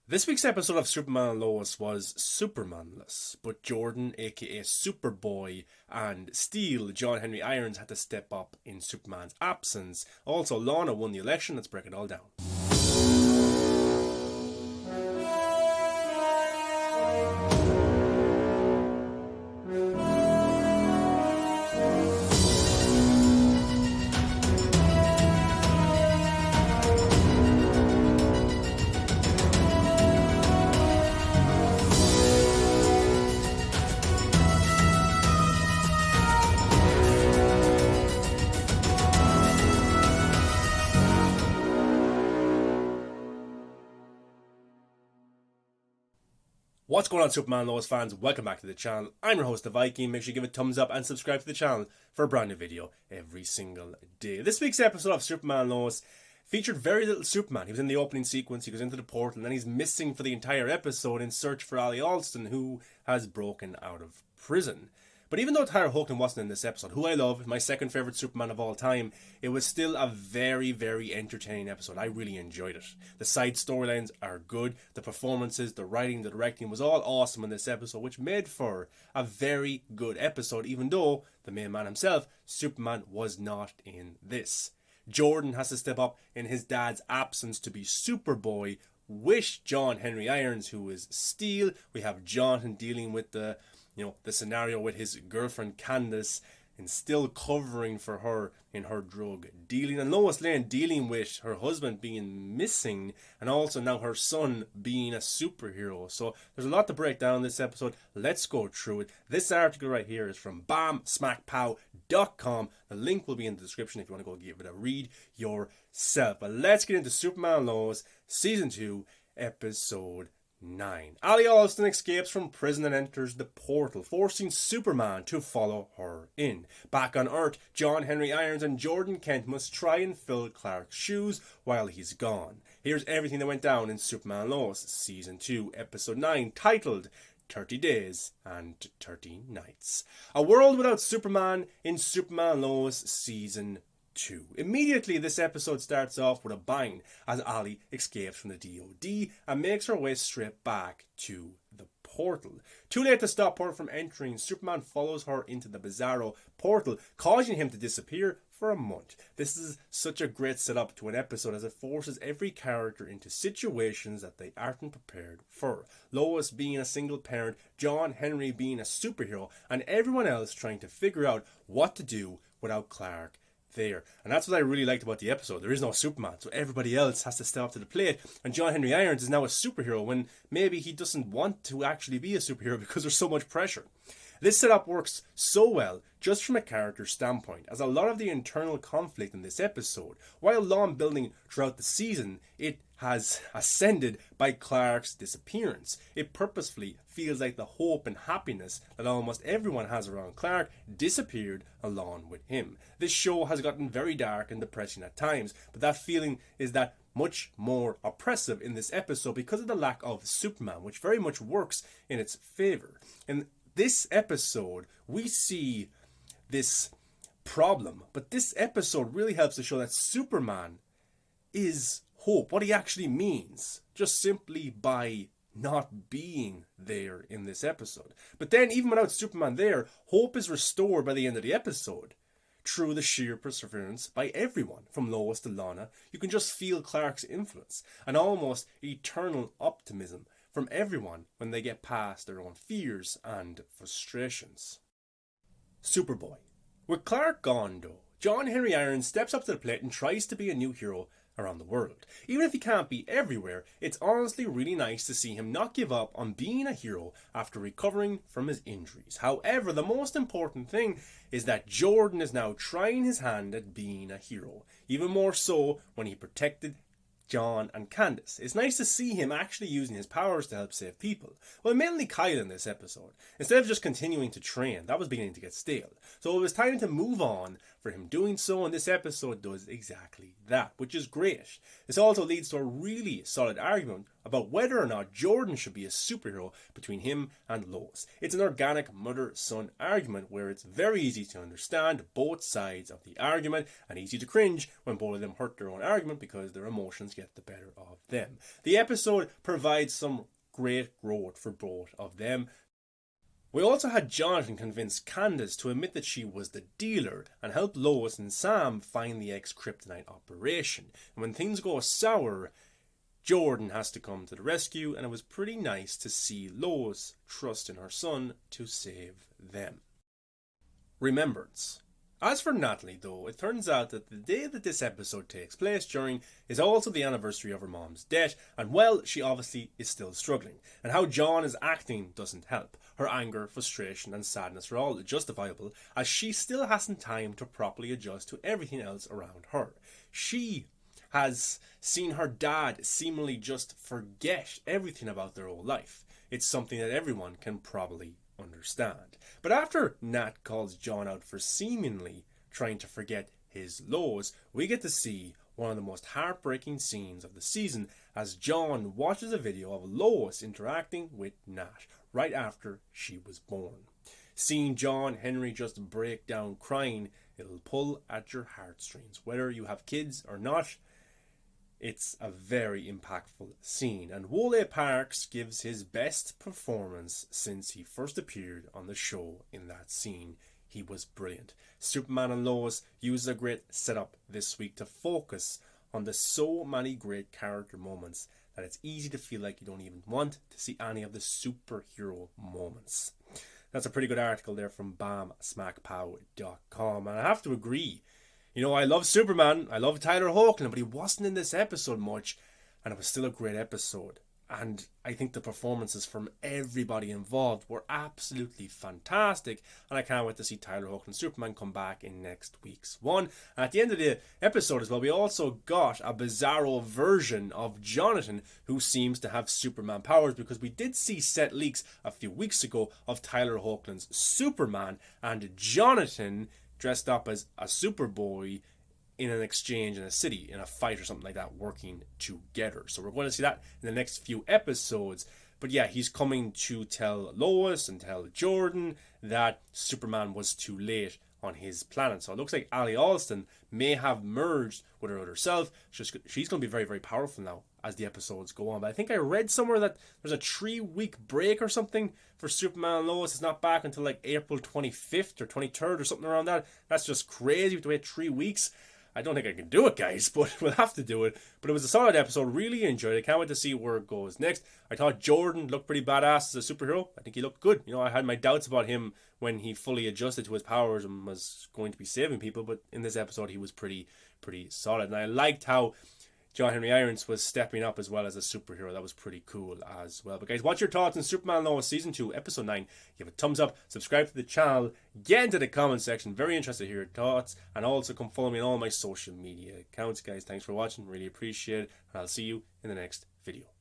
This week's episode of Superman and Lois was Supermanless, but Jordan, aka Superboy, and Steel, John Henry Irons, had to step up in Superman's absence. Also, Lana won the election. Let's break it all down. What's going on, Superman and Lois fans? Welcome back to the channel. I'm your host, the Viking. Make sure you give it a thumbs up and subscribe to the channel for a brand new video every single day. This week's episode of Superman and Lois featured very little Superman. He was in the opening sequence, he goes into the portal, and then he's missing for the entire episode in search for Ali Alston, who has broken out of prison. But even though Tyler Hoechlin wasn't in this episode, who I love, my second favourite Superman of all time, it was still a very, very entertaining episode. I really enjoyed it. The side storylines are good, the performances, the writing, the directing was all awesome in this episode, which made for a very good episode, even though the main man himself, Superman, was not in this. Jordan has to step up in his dad's absence to be Superboy, with John Henry Irons, who is Steel. We have Jonathan dealing with the scenario with his girlfriend Candice and still covering for her in her drug dealing, and Lois Lane dealing with her husband being missing and also now her son being a superhero. So there's a lot to break down in this episode. Let's go through it. This article right here is from BamSmackPow.com. The link will be in the description if you want to go give it a read yourself. But let's get into Superman and Lois Season 2 Episode 9. Ali Alston escapes from prison and enters the portal, forcing Superman to follow her in. Back on Earth, John Henry Irons and Jordan Kent must try and fill Clark's shoes while he's gone. Here's everything that went down in Superman and Lois Season 2, Episode 9, titled 30 Days and 30 Nights. A world without Superman in Superman and Lois Season 2. Immediately, this episode starts off with a bang as Ali escapes from the DOD and makes her way straight back to the portal. Too late to stop her from entering, Superman follows her into the Bizarro portal, causing him to disappear for a month. This is such a great setup to an episode as it forces every character into situations that they aren't prepared for. Lois being a single parent, John Henry being a superhero, and everyone else trying to figure out what to do without Clark there. And that's what I really liked about the episode. There is no Superman, so everybody else has to step up to the plate, and John Henry Irons is now a superhero when maybe he doesn't want to actually be a superhero because there's so much pressure. This setup works so well just from a character standpoint, as a lot of the internal conflict in this episode, while long building throughout the season, it has ascended by Clark's disappearance. It purposefully feels like the hope and happiness that almost everyone has around Clark disappeared along with him. This show has gotten very dark and depressing at times, but that feeling is that much more oppressive in this episode because of the lack of Superman, which very much works in its favor. In this episode, we see this problem, but this episode really helps to show that Superman is hope, what he actually means, just simply by not being there in this episode. But then, even without Superman there, hope is restored by the end of the episode through the sheer perseverance by everyone, from Lois to Lana. You can just feel Clark's influence and almost eternal optimism from everyone when they get past their own fears and frustrations. Superboy. With Clark gone though, John Henry Irons steps up to the plate and tries to be a new hero around the world. Even if he can't be everywhere, it's honestly really nice to see him not give up on being a hero after recovering from his injuries. However, the most important thing is that Jordan is now trying his hand at being a hero, even more so when he protected John and Candice. It's nice to see him actually using his powers to help save people. Well, mainly Kyle in this episode. Instead of just continuing to train, that was beginning to get stale. So it was time to move on for him doing so, and this episode does exactly that, which is great. This also leads to a really solid argument about whether or not Jordan should be a superhero between him and Lois. It's an organic mother-son argument where it's very easy to understand both sides of the argument and easy to cringe when both of them hurt their own argument because their emotions get the better of them. The episode provides some great growth for both of them. We also had Jonathan convince Candice to admit that she was the dealer and help Lois and Sam find the ex-kryptonite operation. And when things go sour, Jordan has to come to the rescue, and it was pretty nice to see Lois trust in her son to save them. Remembrance. As for Natalie, though, it turns out that the day that this episode takes place during is also the anniversary of her mom's death, and well, she obviously is still struggling. And how John is acting doesn't help. Her anger, frustration and sadness are all justifiable, as she still hasn't time to properly adjust to everything else around her. She has seen her dad seemingly just forget everything about their whole life. It's something that everyone can probably understand. But after Nat calls John out for seemingly trying to forget his lows, we get to see one of the most heartbreaking scenes of the season as John watches a video of Lois interacting with Nat right after she was born. Seeing John Henry just break down crying, it'll pull at your heartstrings. Whether you have kids or not, it's a very impactful scene, and Wole Parks gives his best performance since he first appeared on the show in that scene. He was brilliant. Superman and Lois used a great setup this week to focus on the so many great character moments that it's easy to feel like you don't even want to see any of the superhero moments. That's a pretty good article there from BamSmackPow.com, and I have to agree. You know, I love Superman, I love Tyler Hoechlin, but he wasn't in this episode much, and it was still a great episode. And I think the performances from everybody involved were absolutely fantastic, and I can't wait to see Tyler Hoechlin Superman come back in next week's one. And at the end of the episode as well, we also got a bizarro version of Jonathan, who seems to have Superman powers, because we did see set leaks a few weeks ago of Tyler Hoechlin's Superman and Jonathan dressed up as a Superboy in an exchange in a city, in a fight or something like that, working together. So we're going to see that in the next few episodes. But yeah, he's coming to tell Lois and tell Jordan that Superman was too late on his planet. So it looks like Ali Alston may have merged with her other self. She's going to be very, very powerful now as the episodes go on. But I think I read somewhere that there's a 3-week break or something for Superman and Lois. It's not back until like April 25th or 23rd or something around that. That's just crazy. We have to wait 3 weeks. I don't think I can do it, guys, but we'll have to do it. But it was a solid episode. Really enjoyed it. Can't wait to see where it goes next. I thought Jordan looked pretty badass as a superhero. I think he looked good. You know, I had my doubts about him when he fully adjusted to his powers and was going to be saving people, but in this episode he was pretty solid. And I liked how John Henry Irons was stepping up as well as a superhero. That was pretty cool as well. But guys, what's your thoughts on Superman Lois Season 2, Episode 9? Give a thumbs up, subscribe to the channel, get into the comment section. Very interested to hear your thoughts. And also come follow me on all my social media accounts. Guys, thanks for watching. Really appreciate it. And I'll see you in the next video.